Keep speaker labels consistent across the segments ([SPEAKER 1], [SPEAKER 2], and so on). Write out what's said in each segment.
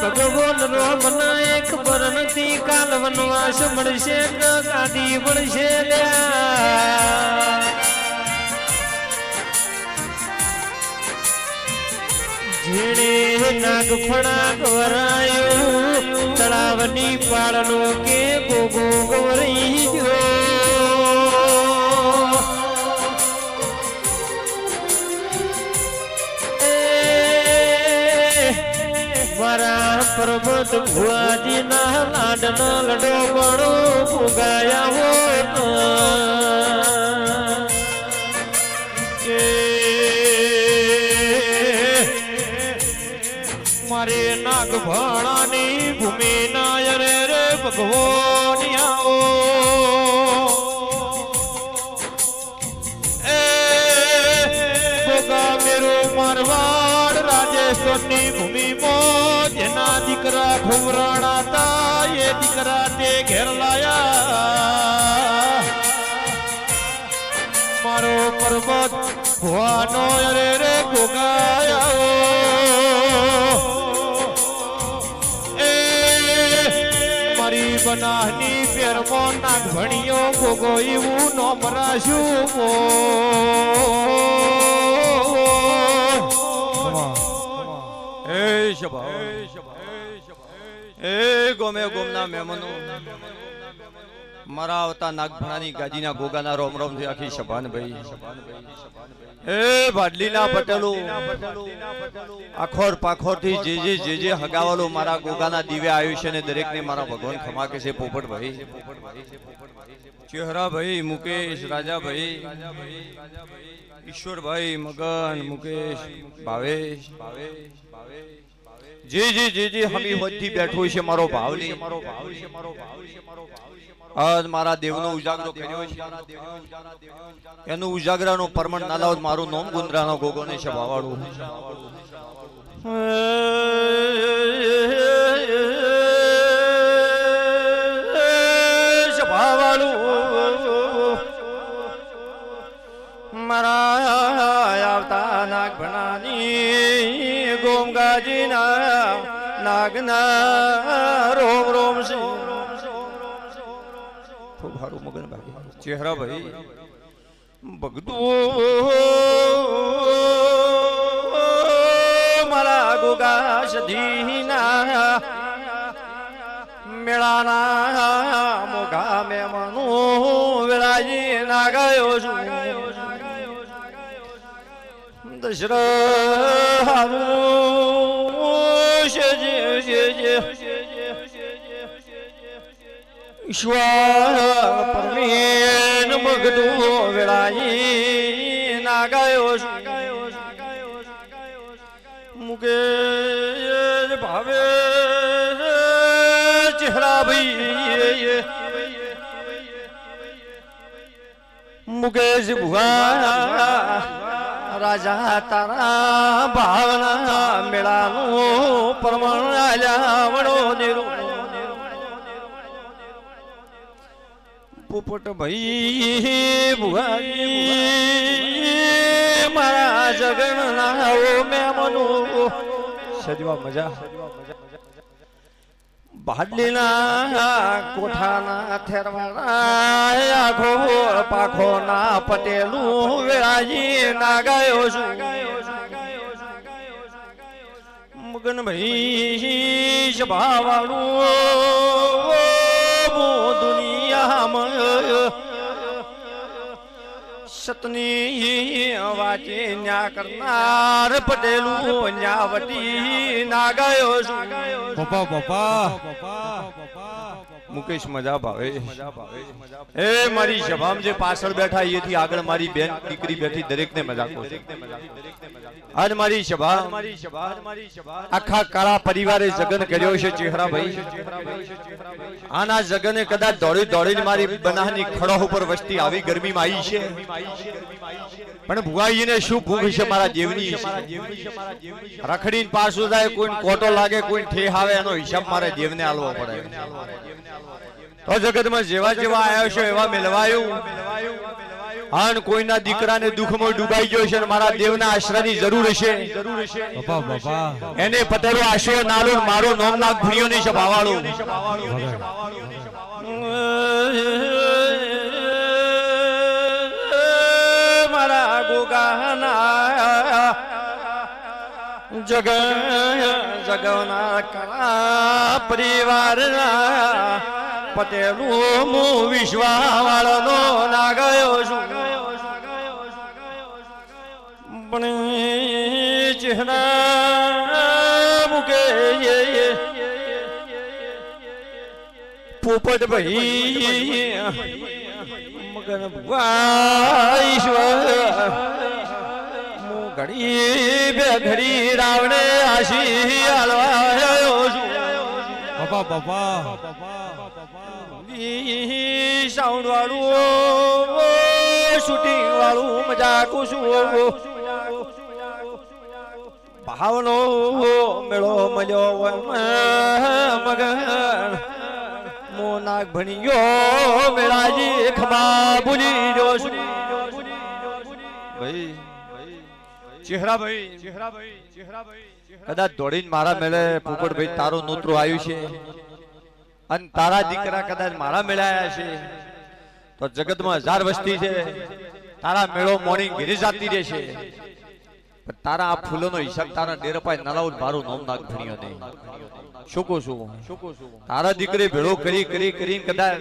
[SPEAKER 1] ભગવાન રોમ ના એક પર નથી કાલ વનવાસ મળશે ગાદી મળશે ઝીણે નાગ ફણાક વરાયું તળાવની પાળનો કે ગોગો ગવરી ગયો મારા પર્વત ભુવાજી ના લાડનો લડો બળો ફુગાયા મારે નાગ ભાણાની ભૂમિ ના રે રે ભગવાનિયાઓ એ ભોગા મેરો મારવાડ રાજસ્થાનની ભૂમિમાં જેના દીકરા ઘુમરાણા હતા એ દીકરા તે ઘેર લાયા મારો પર્વત ભવાનો રે રે ભોગાયા બનાની પેરમો નાગ ભણિયો ગોગો એવું નો મરાશું
[SPEAKER 2] એ શબા એ ગોમે ગોમના મહેમાનો મારા આવતા નાગભણાની ગાજીના ગોગાના રોમ રોમ થી આખી શબાન ભાઈ એ ભાડલીના પટેલો આખોર પાખોર થી જે હગાવાલો મારા ગોગાના દિવ્ય આયુષ્ય ને દરેક ને મારા ભગવાન ખમા કે છે પોપટ ભાઈ ચેહરા ભાઈ મુકેશ રાજા ભાઈ ઈશ્વર ભાઈ મગન મુકેશ ભાવેશ જે હમી હોદથી બેઠો છે મારો ભાવની આજ મારા દેવનો ઉજાગરો કર્યો છે એનું ઉજાગરાનું પરમણ ના લાવ મારું નામ ગુંદરાનો ગોગો ને શભાવાળું શભાવાળું મારા આવતા નાગભણાની ગોમગાજીના નાગના રોમ રોમ સિંહ ખૂબ સારું મગન બાકી ચહેરા ભાઈ ભગતો મારા ગોગા સધીના મેળાના મોઘા મેમણો વેળાજી ના ગયો છું ઈશ્વર પરમેન મગડો વેળાઈ ના ગયો મુકેશ ભાવે ચહેરા ભાઈ મુકેશ ભુવા રાજા તારા ભાવના મેળાનું પરમણ આલ્યા વડો દેરો પોપટ ભાઈ ભુવાજી મારા જગન ના મેમનો સજવા મજા ભાડલીના કોઠાના થેરવાના આખો પાખો ના પટેલું વેળાજી ના ગયો છું મગન ભાઈ સભાવાળું દુનિયામાં સતની વાચે ન્યા કરનાર પટેલું ન્યાવટી ના ગયો છું પપ્પા મુકેશ મજા ભાવે એ મારી સભામાં જે પાછળ બેઠા એથી આગળ મારી બેન દીકરી બેઠી દરેક ને મજા કો આજ મારી સભા આખા કાળા પરિવારે જગન કર્યો છે ચહેરા ભાઈ આના જગને કદાચ દોડી દોડીને મારી બનાહની ખડો ઉપર વસ્તી આવી ગરમીમાં આવી છે પણ ભુવાઈને શું ભૂખ છે મારા દેવની રખડીને પાછું જાય કોઈ કોટો લાગે કોઈ ઠેહ આવે એનો હિસાબ મારે દેવને આલવો પડે તો જગતમાં જેવા જેવા આવ્યો છે એવા મેલવાયું આન કોઈના દીકરાને દુઃખમાં ડૂબાઈ ગયો છે અને મારા દેવના આશરાની જરૂર હશે
[SPEAKER 1] બાપા બાપા
[SPEAKER 2] એને પટેલો આશરો નાલો મારો નોમના ભણ્યો નહીં છે ભાવાળો મારા ગોગાના જગવના કરા પરિવારના પટેલું હું વિશ્વાવાળાનો ના ગયો છું પણ ચહેરા મૂકે પોપટ ભાઈ મગન ઈશ્વર ઘડી બે ઘડી રાવણે આશી હાલવાયો છું
[SPEAKER 1] બાપા બાપા
[SPEAKER 2] સાઉન્ડ વાળું શૂટિંગ વાળું મજાક છું ભાવનો મેળો મળ્યો મગન મોનાક ભણી ગયો મેળાજી ખમા ભૂલી ગયો છું ભાઈ કદાચ દોડીને મારા મેળે પોપટભાઈ તારું નોતરું આવ્યું છે અને તારા દીકરા કદાચ મારા મેળાયા છે તો જગતમાં 1000 વસ્તી છે તારા મેળો મોર્નિંગ ઘેરી જાતી રહેશે પણ તારા આ ફૂલોનો હિસાબ તારા ડેરપાય નલાઉ મારું નામ નાક ભણ્યો નહીં શું કહું છું તારા દીકરે ભેળો કરીને કદાચ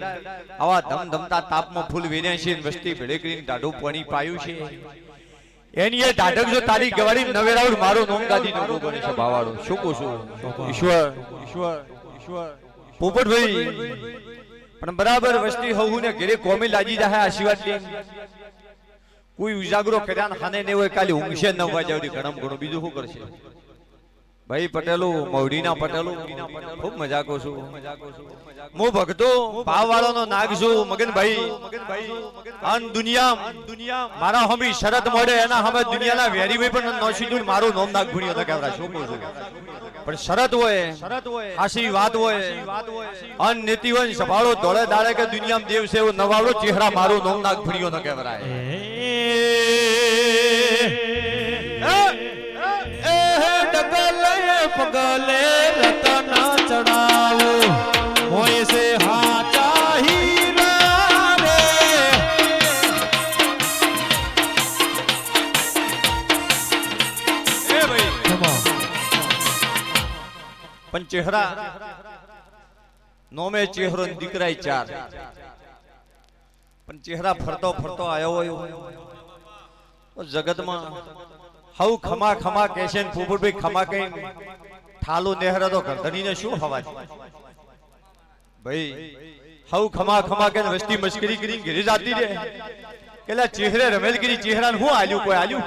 [SPEAKER 2] આવા ધમધમતા તાપમાં ફૂલ વેર્યા છે વસ્તી ભેળે કરીને દાઢું પાણી પાયું છે એની એ ઢાઢક જો તારી ગવાડી નવેરાવ મારો નોમ ગાદી નો બને છે ભાવાળો શું કહું છું ઈશ્વર પોપટભાઈ પણ બરાબર વસ્તી હોવું ને ઘરે કોમી લાજી જાય આશીર્વાદ લે કોઈ ઉજાગરો કર્યા ખાને ને હોય કાલે ઊંઘશે 9 વાગ્યાથી ઘણમ ઘણું બીજું શું કરશે ભાઈ પટેલો મવડીના પટેલો ખૂબ મજાકો છું હું ભક્તો ભાવવાળાનો નાગ છું મગનભાઈ અન દુનિયા મારા હમી શરત મોડે એના હમે દુનિયાના વેરીભાઈ પણ નોશીદુર મારું નોમ નાગ ભણ્યો તો કેવરા શું કહું છું પણ શરત હોય આશી વાત હોય અન નીતિવન સભાળો દોડે દાડે કે દુનિયામાં દેવ છે એવો નવાળો ચહેરા મારું નોમ નાગ ભણ્યો તો કેવરાય
[SPEAKER 1] પગલે રતન ચડાવો મોય સે હાચા હીરા રે
[SPEAKER 2] એ ભાઈ પણ ચહેરા નોમે ચહેરો દીકરાય 4 પણ ચહેરા ફરતો આવ્યો હોય તો જગતમાં હવ ખમા ખમા કેશન પોપટભાઈ ખમા કઈ થાલો નેહરા તો ગરદનીને શું હવા છે ભાઈ હવ ખમા કે વસ્તી મસ્કરી કરીને ઘરે જાતી રે કેલા ચહેરે રમેલગીરી ચહેરાને હું આલ્યું કોઈ આલ્યું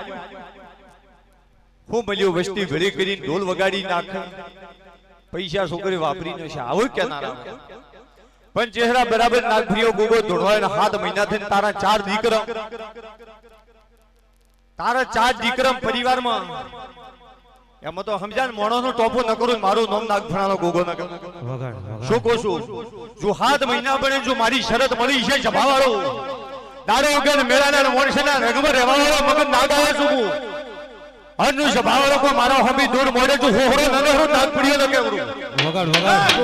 [SPEAKER 2] હું મળ્યું વસ્તી ભરી કરીને ઢોલ વગાડી નાખે પૈસા છોકરી વાપરીને છે આવું કે ના પણ ચહેરા બરાબર નાગભરીઓ ગોગો દોડવાય 7 મહિના થઈને તારા 4 દીકરા તારા 4 દીકરા પરિવારમાં એમાં તો સમજાન મોણોનો ટોપો ન કરું મારું નામ નાગભણાનો ગોગો ન કરું શું કહું છું જો 7 મહિના બને જો મારી શરત મળી છે સભાવાળો દારો વગર મેળાના મોણસના રગમાં રહેવાવાળો મગન નાગાવે છું અનુ સભાવાળો કો મારો હમી દૂર મોડે જો હોહરો નનેહરો નાગભણીઓ ન કેવરું
[SPEAKER 1] વગાડ બાપુ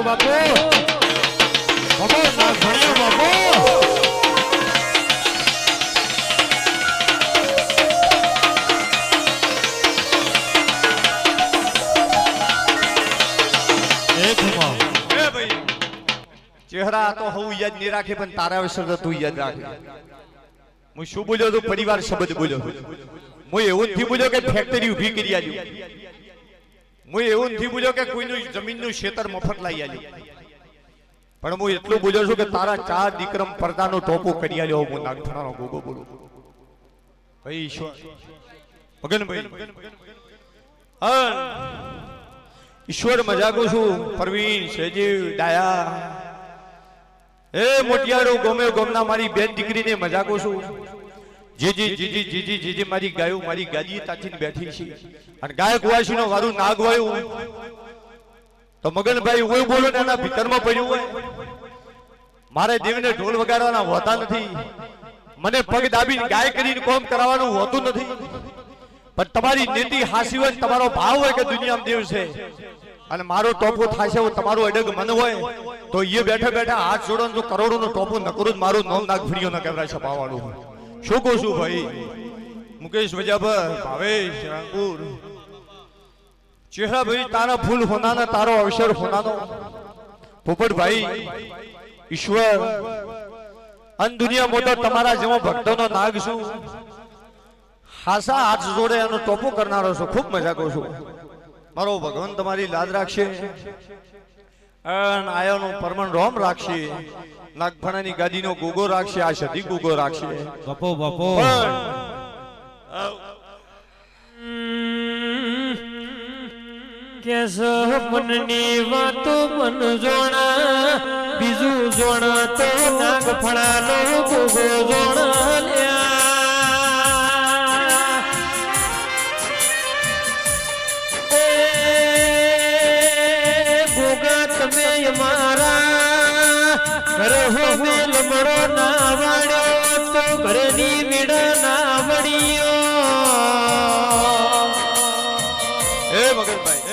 [SPEAKER 1] નાગભણીઓ બાપુ
[SPEAKER 2] ચહેરા તો હું યાદ નહીં રાખે પણ તારા વિશે તું યાદ રાખે હું શું બોલ્યો તો પરિવાર શબ્દ બોલ્યો હું એવું નથી બોલ્યો કે ફેક્ટરી ઊભી કરી આલ્યું હું એવું નથી બોલ્યો કે કોઈનું જમીનનું ખેતર મફત લઈ આલ્યું પણ હું એટલું બોલ્યો છું કે તારા 4 દીકરમ પરદાનો ટોપો કરી આલ્યો હું નાગઠાનો ગોગો બોલું ભાઈ ઈશ્વર મગનભાઈ ઈશ્વર મજાકો છું પરવીન સેજીવ ડાયા એ મોટિયારો ગોમે ગોમના મારી બેન દીકરીને મજાકો છું જીજી મારી ગાયો મારી ગાદી તાચીને બેઠી છે અને ગાયક વાસીનો વારું નાગ વાયું તો મગનભાઈ હું બોલો ને એના ભીતરમાં પડ્યું હોય મારે દેવને ઢોલ વગાડવાના હોતા નથી મને પગ દાબીને ગાય કરીને કોમ કરાવવાનું હોતું નથી, પણ તમારી નીતિ હાસી હોય, તમારો ભાવ હોય કે દુનિયામાં દેવ છે અને મારો ટોપો થાશે તમારું અડગ મન હોય તો એ બેઠા બેઠા હાથ જોડો તો કરોડો નો ટોપો ન કરું મારું નામ નાગ ભીડિયો ન કહેવાય છપાવાળું. શું કહું છું ભાઈ? મુકેશ વજાભર, ભાવેશ રાંગપુર, ચહેરા ભાઈ તારા ફૂલ હોનાના, તારો અવસર હોનાનો. પોપટ ભાઈ, ઈશ્વર અન દુનિયા મોટો તમારા જેવો ભક્તોનો નાગ છું, હાસા હાથ જોડે એનો ટોપો કરનારો છું. ખૂબ મજા કરું છું. મારો ભગવાન તમારી લાદ રાખશે, આયાનો પરમણ રોમ રાખશે, નાગફણાની ગાદીનો ગોગો રાખશે, આ સદી ગોગો રાખશે.
[SPEAKER 1] બાપો બાપો કેસ મનની વાતો મન જોણા, બીજું જોણા તો નાગફણાનો ગોગો જોણા લ્યા. ગોગા તમે મારા રહો મેલ મરો ના વાડ્યો તો ઘરની વીડા ના વડિયો.
[SPEAKER 2] હે મગનભાઈ,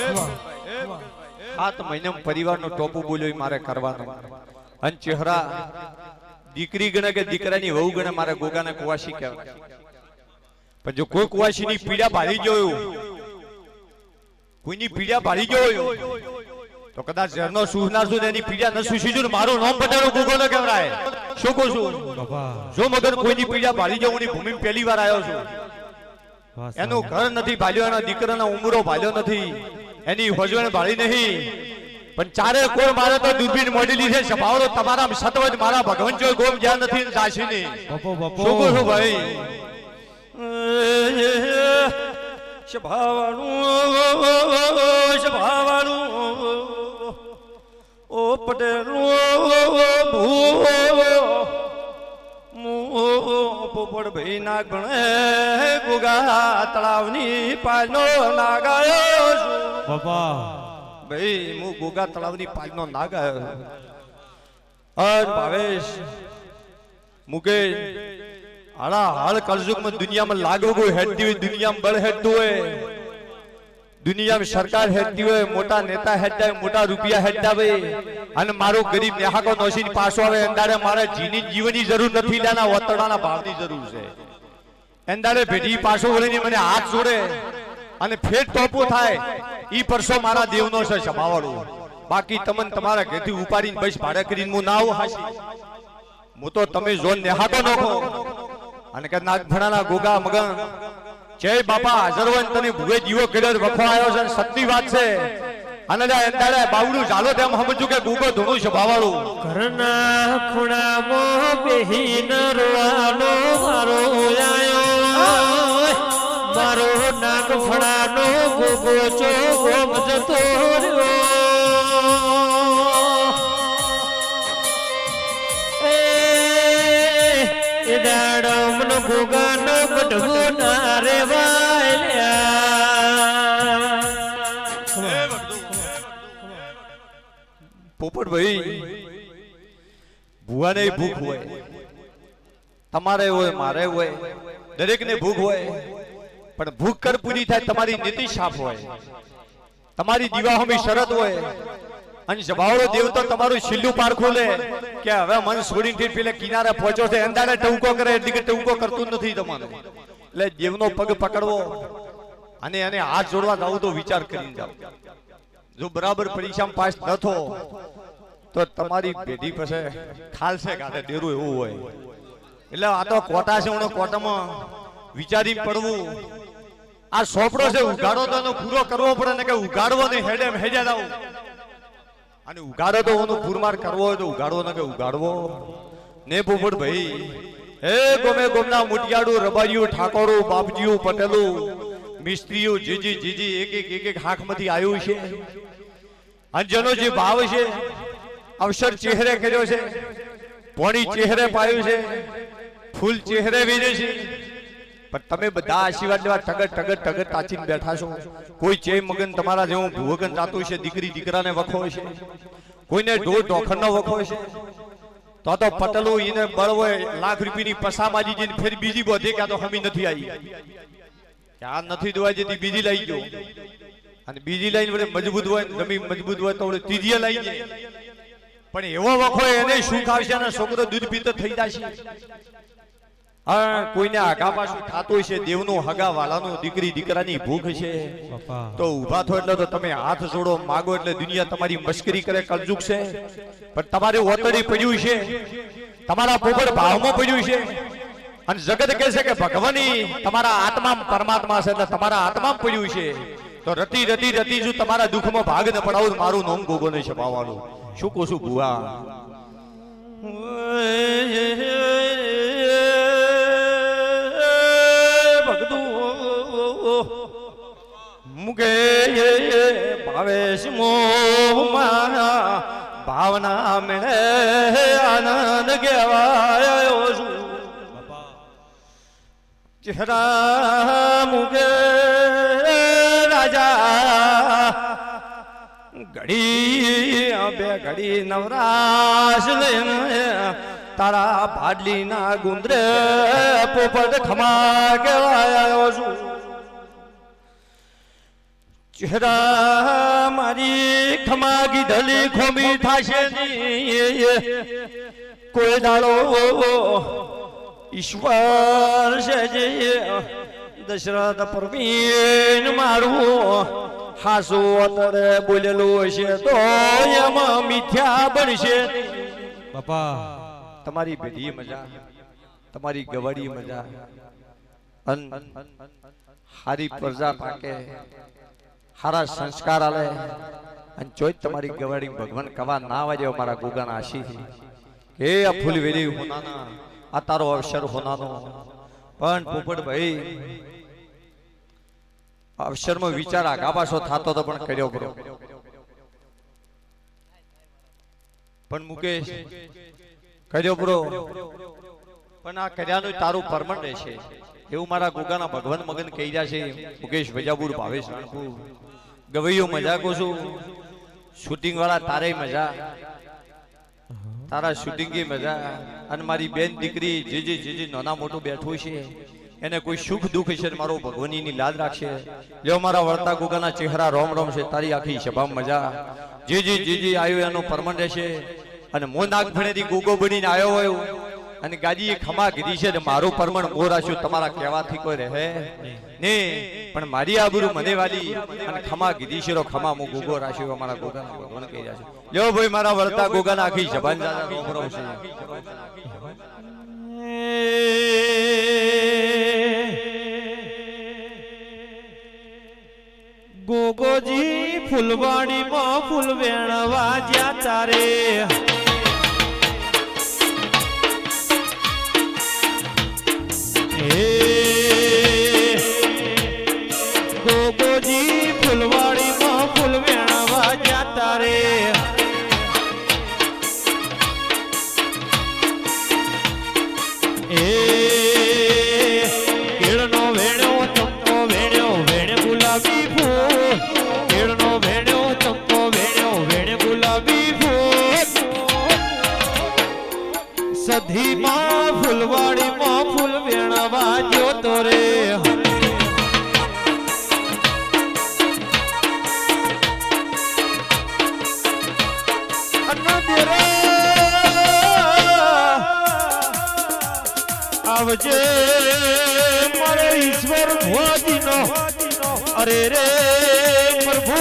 [SPEAKER 2] 7 મહિના પરિવારનો ટોપો બોલ્યો મારે કરવાનો. અને ચહેરા દીકરી ગણે કે દીકરાની વહુ ગણે મારે ગોગાને કુવાસી કહેવાય. પણ જો કોઈ કુવાસીની પીડા ભાળી જોયું, કોઈની પીડા ભાળી જોયું તો કદાચ ઝેરનો સૂહનાર છું એની પીડા ન સૂસી જો મારું નામ પટેલો ગોગો ન કહેવાય. શું કહું છું? જો મગર કોઈની પીડા ભાળી જાઉં, હું ભૂમિ પહેલી વાર આવ્યો છું. એનું ઘર નથી ભાલ્યો, એના દીકરાનો ઉમરો ભાલ્યો નથી, એની હોજવણ ભાળી નહીં, પણ ચારે કોર મારે તો દૂરબીન મોડેલી છે. સભાવડો તમારા સતવજ મારા ભગવાન જો ગોમ જ્યાં નથી જાશી નહીં. શું કહું છું ભાઈ? સભાવાળું ઓ પટેલું પોપડ ભાઈ ના ગણે ગોગા તળાવની પાલનો નાગાયો છું.
[SPEAKER 1] બાપા
[SPEAKER 2] ભાઈ હું ગોગા તળાવની પાલનો નાગાયો. અન ભાવેશ, મુકેશ, હાલા હાલ કલયુગમાં દુનિયામાં લાગો કોઈ હેડતી હોય, દુનિયામાં બળ હેડતું હોય, દુનિયામાં સરકાર હેડતી હોય, મોટા નેતા હેડતા હોય, મોટા રૂપિયા હેડતા હોય, અને મારો ગરીબ નેહાકો નોસીને પાછો આવે અંદાડે મારે જીવનની જરૂર નથી, લેના વતડાના ભાવની જરૂર છે. અંદાડે ભેટી પાછો વળીને મને હાથ જોડે અને ફેર ટોપો થાય, ઈ પરસો મારા દેવનો છે સભાવાળો. બાકી તમને તમારા ઘેરથી ઉપાડીને બસ ભાડે કરીને હું ના આવું હાસી. હું તો તમે જોન નેહાકો નોખો અને કે નાગફણાના ગોગા મગન જય બાપા હાજર હોય તને ભૂવે જીવો કેડર વખો આવ્યો છે. સત્ય વાત છે. અને અંદાડે બાવડું ચાલો તેમ સમજુ કે ગોગો ધોણું સ્વભાવવાળું.
[SPEAKER 1] ઘરના ખૂણામાં બેહીન રોવાનો મારો આયો, મારો નાગફણાનો ગોગો ચો ગોમ જતો રહ્યો. એ દાડો મન ગોગાનો બઢવો ના રેવાય.
[SPEAKER 2] પોપટ ભાઈ, ભુવાને ભૂખ હોય, તમારે હોય, મારે હોય, દરેકને ભૂખ હોય, પણ ભૂખ કર પૂરી થાય તમારી નીતિ સાફ હોય, તમારી દિવાહોની શરત હોય, અને જભાવડો દેવ તો તમારું છેલ્લું પારખું લે કે હવે મન છોડીને પેલે કિનારે પહોંચ્યો છે. અંદાડે ટૂંકો કરે એટલે ટૂંકો કરતું નથી તમારે. એટલે દેવનો પગ પકડવો અને એને હાથ જોડવા જાવ તો વિચાર કરીને જાવ. જો બરાબર પરીક્ષામાં પાસ ન થો તો તમારી પેઢી પાસે ખાલશે કાઢે ડેરું એવું હોય. એટલે આ તો કોટા છે, હું કોટામાં વિચારી પડવું. આ સોપડો છે, ઉઘાડો તો એનો પૂરો કરવો પડે ને કે ઉઘાડવો ને હેડે હેડ્યા જાવ. અને ઉઘાડો તો એનો પૂરમાર કરવો હોય તો ઉઘાડવો ને કે ઉઘાડવો ને. પોપટ ભાઈ, હે ગોમે ગોમના મુટિયાડું, રબારીઓ, ઠાકોરો, બાપજીઓ, પટેલો, મિસ્ત્રીઓ, જીજી જીજી એક એક હાથમાંથી આવ્યું છે. અંજનો જે ભાવ છે અવસર ચહેરે કર્યો છે, પોણી ચહેરે પાયું છે, ફૂલ ચહેરે વીરે છે. પણ તમે બધા આશીર્વાદ લેવા ટગર ટગર ટગર તાચીને બેઠા છો. કોઈ ચે મગન તમારા જેવું ભુવગન જાતું છે, દીકરી દીકરાને વખો છે, કોઈને ઢોર ઢોખરનો વખો છે. તો પટલું એને બળવો લાખ રૂપિયાની પસામાજી જઈને ફેર બીજી બોધે કે આ તો હમી નથી આવી કે આ નથી દોવાઈ જતી બીજી લઈ ગયો અને બીજી લાઈન વડે મજબૂત હોય જમીન મજબૂત હોય તો ત્રીજી લઈ જાય પણ એવો વખો એને સુખ આવશે અને છોકરો દૂધ પીતો થઈ જશે હા કોઈને આગા પાછું થતું છે દેવનું હગા વાલાનું દીકરી દીકરાની ભૂખ છે તો ઊભા થો એટલે તો તમે હાથ જોડો માગો એટલે દુનિયા તમારી મસ્કરી કરે કલજુક છે પણ તમારે ઓતડી પડ્યું છે તમારા પોપડ ભાવમાં પડ્યું છે અને જગત કહે છે કે ભગવાનની તમારા આત્મા પરમાત્મા છે એટલે તમારા આત્મા પડ્યું છે તો રતી રતી રતી જો તમારા દુઃખમાં ભાગ ન પડાવું મારું નામ ગોગો નહીં છપાવવાનું શું કહું છું ભુવા મુકે ભાવેશ મોહ ભાવના મેળે આનંદ કહેવાયો છું ચહેરા મુકે રાજા ઘડી બે ઘડી નવરાશ લઈને તારા ભાડલી ના ગુંદરે પોપટ ખમા કહેવાયો છું ચહેરા મારી ખમા ગીધલી ખોમી થાશે કોઈ દાડો ઈશ્વર છે જે દશરથ પ્રવીણ મારું હાસુ અત્યારે બોલેલું છે તો એમાં મિથ્યા બનશે બાપા તમારી બેટી મજા તમારી ગવાડી મજા હારી પ્રજા પાકે હારા સંસ્કાર આલે અને જોઈ તમારી ગવાડી ભગવાન કવા ના વાજે મારા ગોગાના આશી કે આ ફૂલ વેલી હોનાના આ તારો અવસર હોનાનો પણ પોપટ ભાઈ અવસરમાં વિચાર આગા પાછો થતો તો પણ કર્યો બરો પણ મુકેશ કર્યો બરો પણ આ કર્યાનું તારું પરમન રહેશે એવું મારા ગોગાના ભગવાન મગન કહી રહ્યા છે મુકેશ વજાપુર ભાવેશ રાણપુર ગવૈયો મજા કો છું શૂટિંગ વાળા તારે મજા તારા શૂટિંગ ની મજા અને મારી બેન દીકરી જે નાના મોટું બેઠું છે એને કોઈ સુખ દુઃખ છે મારો ભગવાનની ની લાજ રાખશે જો મારા વર્તા ગોગાના ચહેરા રોમ રોમ છે તારી આખી સભા મજા જે આવ્યો એનો પરમન રહેશે અને મો નાગ ભણેથી ગોગો બનીને આવ્યો હોય અને ગાજીએ ખમા કીધી છે મારું પરમણ મો રાખ્યું તમારા કહેવાથી કોઈ રહે ને પણ મારી આબરૂ મને વાલી અને ખમા કીધી છે ખમા મો ગોગો રાખ્યો અમારા ગોગાના ભગવાન કહી રહ્યા છે લ્યો ભાઈ મારા વર્તા ગોગાના આખી જબાન જાજા રોમરો છે
[SPEAKER 1] ગોગોજી ફૂલવાડીમાં ફૂલ વેણવા જ્યાં તારે ગોગોજી ફૂલવાડીમાં ફૂલ વેણવા જ્યાં તારે કેળનો વેણ્યો ચંપો વેણ્યો વેણે ગુલાબી ફૂલ કેળનો વેણ્યો ચંપો વેણ્યો વેણે ગુલાબી ફૂલ સધીમાં ફૂલવાડીમાં ફૂલ વેણવા જોતો રે આવજે મારો ઈશ્વર ભોજીનો અરે રે પ્રભુ